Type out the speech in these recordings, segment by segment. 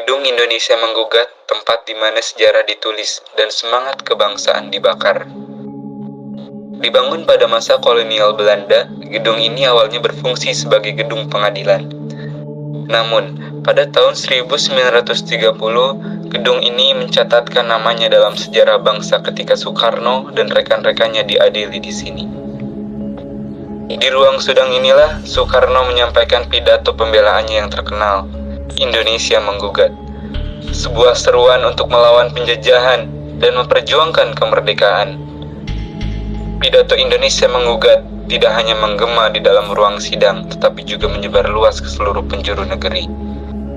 Gedung Indonesia Menggugat, tempat di mana sejarah ditulis dan semangat kebangsaan dibakar. Dibangun pada masa kolonial Belanda, gedung ini awalnya berfungsi sebagai gedung pengadilan. Namun, pada tahun 1930, gedung ini mencatatkan namanya dalam sejarah bangsa ketika Soekarno dan rekan-rekannya diadili di sini. Di ruang sidang inilah Soekarno menyampaikan pidato pembelaannya yang terkenal, Indonesia Menggugat, sebuah seruan untuk melawan penjajahan dan memperjuangkan kemerdekaan. Pidato Indonesia Menggugat tidak hanya menggema di dalam ruang sidang, tetapi juga menyebar luas ke seluruh penjuru negeri,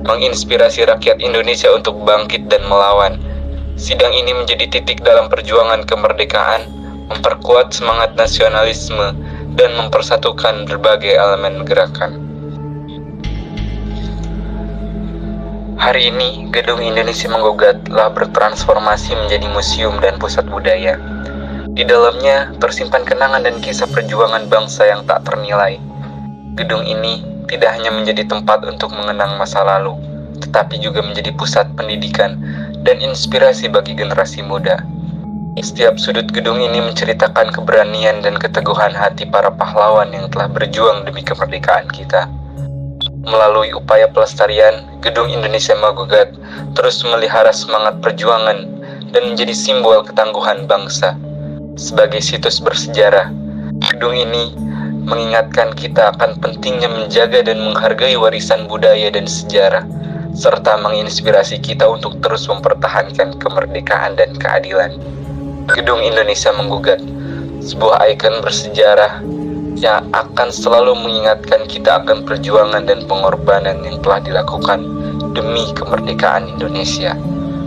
menginspirasi rakyat Indonesia untuk bangkit dan melawan. Sidang ini menjadi titik dalam perjuangan kemerdekaan, memperkuat semangat nasionalisme, dan mempersatukan berbagai elemen gerakan. Hari ini, Gedung Indonesia Menggugat telah bertransformasi menjadi museum dan pusat budaya. Di dalamnya tersimpan kenangan dan kisah perjuangan bangsa yang tak ternilai. Gedung ini tidak hanya menjadi tempat untuk mengenang masa lalu, tetapi juga menjadi pusat pendidikan dan inspirasi bagi generasi muda. Setiap sudut gedung ini menceritakan keberanian dan keteguhan hati para pahlawan yang telah berjuang demi kemerdekaan kita. Melalui upaya pelestarian, Gedung Indonesia Menggugat terus memelihara semangat perjuangan dan menjadi simbol ketangguhan bangsa. Sebagai situs bersejarah, gedung ini mengingatkan kita akan pentingnya menjaga dan menghargai warisan budaya dan sejarah, serta menginspirasi kita untuk terus mempertahankan kemerdekaan dan keadilan. Gedung Indonesia Menggugat, sebuah ikon bersejarah yang akan selalu mengingatkan kita akan perjuangan dan pengorbanan yang telah dilakukan demi kemerdekaan Indonesia.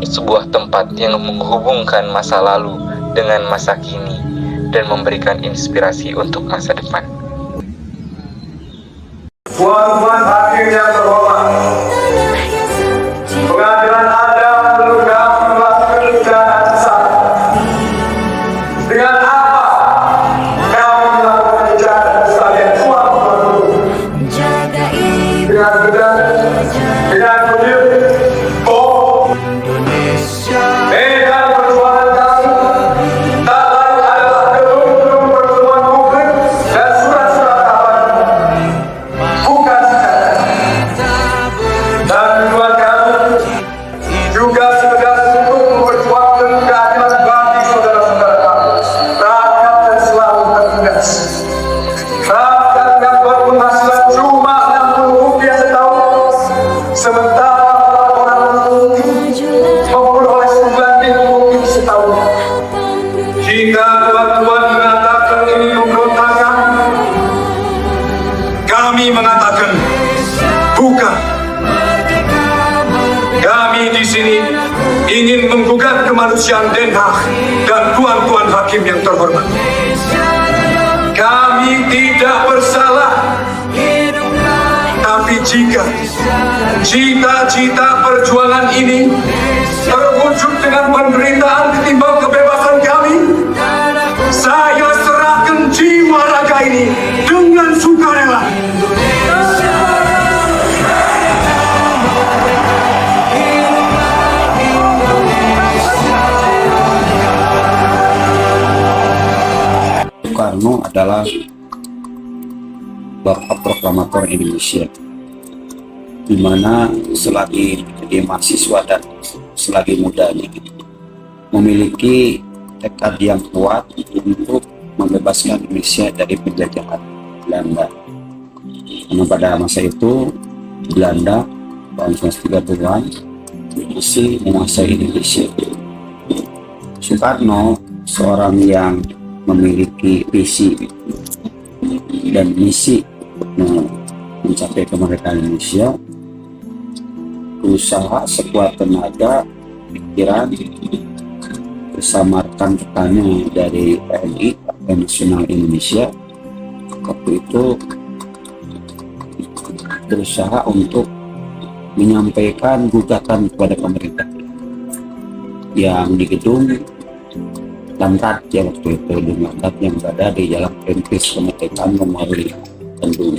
Sebuah tempat yang menghubungkan masa lalu dengan masa kini dan memberikan inspirasi untuk masa depan. Tuan-tuan hakim yang terhormat, pengadilan Anda menduga melakukan kejahatan besar. Dengan apa kami melakukan kejahatan besar yang tuan-tuan dulu? Dengan pedang, dengan kudir, bom, medan perjuangan kami tak lain adalah gedung-gedung pertemuan publik dan surat-surat kabar. Bukan senjata. Dan tujuan kami juga sekedar untuk memperjuangkan keadilan bagi saudara-saudara kami, rakyat yang selalu tertindas. Rakyat yang berpenghasilan cuma Rp60 setahun, sementara orang memperoleh Rp9.000 setahun. Jika tuan-tuan mengatakan ini pemberontakan, kami mengatakan bukan. Kami di sini ingin menggugat kemanusiaan Den Haag dan tuan-tuan hakim yang terhormat. Kami tidak bersalah, tapi jika cita-cita perjuangan ini terwujud dengan penderitaan ketimbang kebebasan kami, saya serahkan jiwa raga ini dengan sukarela. Soekarno adalah Bapak Proklamator Indonesia, di mana selagi dia mahasiswa dan selagi mudanya memiliki tekad yang kuat untuk membebaskan Indonesia dari penjajahan Belanda. Karena pada masa itu Belanda tahun 1930-an masih menguasai Indonesia. Soekarno seorang yang memiliki visi dan misi mencapai kemerdekaan Indonesia, berusaha sekuat tenaga, pikiran bersama rekan-rekannya dari TNI Partai Nasional Indonesia waktu itu berusaha untuk menyampaikan gugatan kepada pemerintah yang di gedung Lanrat ya waktu itu, di Lanrat yang berada di Jalan Perintis Kemerdekaan nomor 5 Bandung.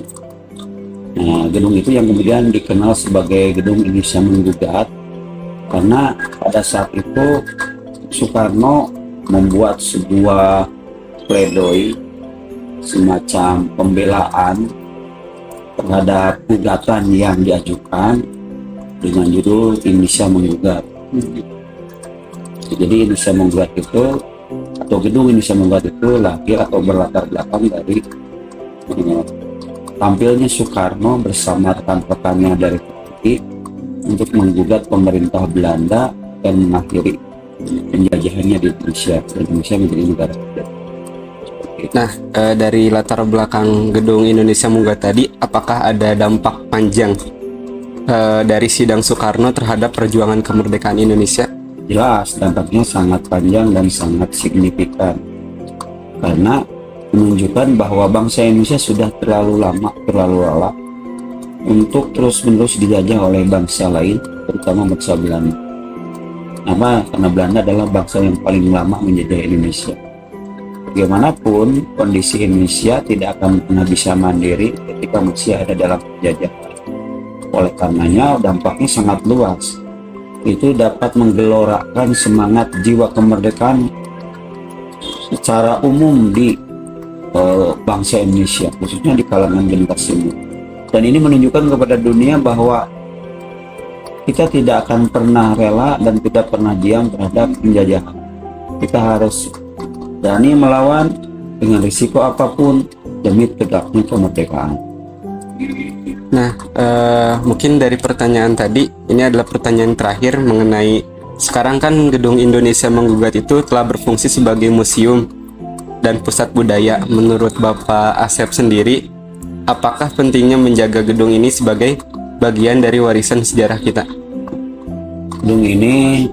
Nah, gedung itu yang kemudian dikenal sebagai Gedung Indonesia Menggugat Karena pada saat itu Soekarno membuat sebuah pledoi semacam pembelaan terhadap gugatan yang diajukan dengan judul Indonesia Menggugat. Jadi Indonesia Menggugat itu, atau gedung Indonesia Menggugat itu lahir atau berlatar belakang dari tampilnya Soekarno bersama rekan-rekannya dari TNI untuk menggugat pemerintah Belanda dan mengakhiri penjajahannya di Indonesia. Indonesia menjadi negara. Nah, dari latar belakang gedung Indonesia Menggugat tadi, apakah ada dampak panjang dari sidang Soekarno terhadap perjuangan kemerdekaan Indonesia? Jelas, dampaknya sangat panjang dan sangat signifikan. Karena menunjukkan bahwa bangsa Indonesia sudah terlalu lama, terlalu lelah untuk terus-menerus dijajah oleh bangsa lain, terutama bangsa Belanda. Kenapa? Karena Belanda adalah bangsa yang paling lama menjajah Indonesia. Bagaimanapun, kondisi Indonesia tidak akan pernah bisa mandiri ketika masih ada dalam penjajahan. Oleh karenanya, dampaknya sangat luas. Itu dapat menggelorakan semangat jiwa kemerdekaan secara umum di bangsa Indonesia, khususnya di kalangan generasi muda. Dan ini menunjukkan kepada dunia bahwa kita tidak akan pernah rela dan tidak pernah diam terhadap penjajahan. Kita harus berani melawan dengan risiko apapun demi tegaknya kemerdekaan. Nah, mungkin dari pertanyaan tadi, ini adalah pertanyaan terakhir mengenai sekarang kan gedung Indonesia Menggugat itu telah berfungsi sebagai museum dan pusat budaya. Menurut Bapak Asep sendiri, apakah pentingnya menjaga gedung ini sebagai bagian dari warisan sejarah kita? Gedung ini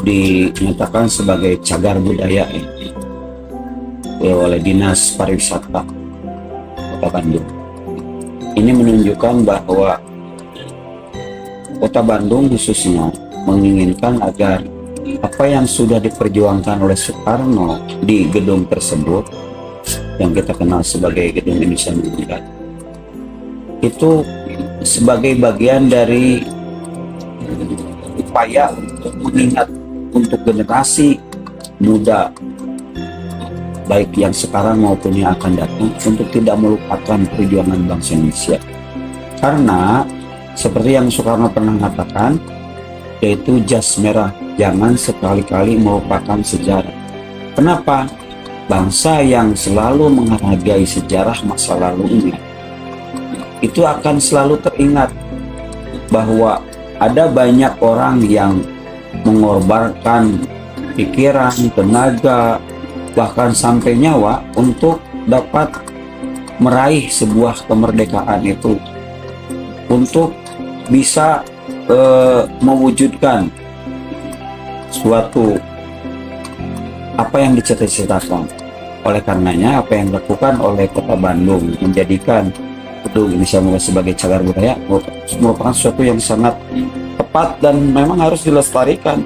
dinyatakan sebagai cagar budaya oleh Dinas Pariwisata Kota Bandung. Ini menunjukkan bahwa Kota Bandung khususnya menginginkan agar apa yang sudah diperjuangkan oleh Soekarno di gedung tersebut yang kita kenal sebagai Gedung Indonesia Menggugat itu sebagai bagian dari upaya untuk mengingat untuk generasi muda baik yang sekarang maupun yang akan datang untuk tidak melupakan perjuangan bangsa Indonesia. Karena seperti yang Soekarno pernah mengatakan, yaitu jas merah, jangan sekali-kali melupakan sejarah. Kenapa? Bangsa yang selalu menghargai sejarah masa lalunya itu akan selalu teringat bahwa ada banyak orang yang mengorbankan pikiran, tenaga, bahkan sampai nyawa untuk dapat meraih sebuah kemerdekaan itu, untuk bisa mewujudkan suatu apa yang dicita-citakan. Oleh karenanya, apa yang dilakukan oleh Kota Bandung menjadikan Gedung Indonesia Menggugat sebagai cagar budaya merupakan sesuatu yang sangat tepat dan memang harus dilestarikan.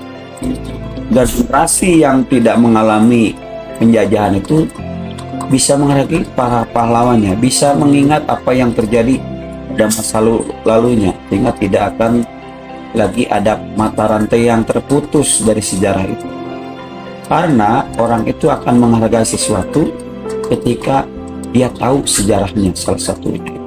Dan generasi yang tidak mengalami penjajahan itu bisa menghargai para pahlawannya, bisa mengingat apa yang terjadi pada masa lalunya, sehingga tidak akan lagi ada mata rantai yang terputus dari sejarah itu. Karena orang itu akan menghargai sesuatu ketika dia tahu sejarahnya, salah satunya.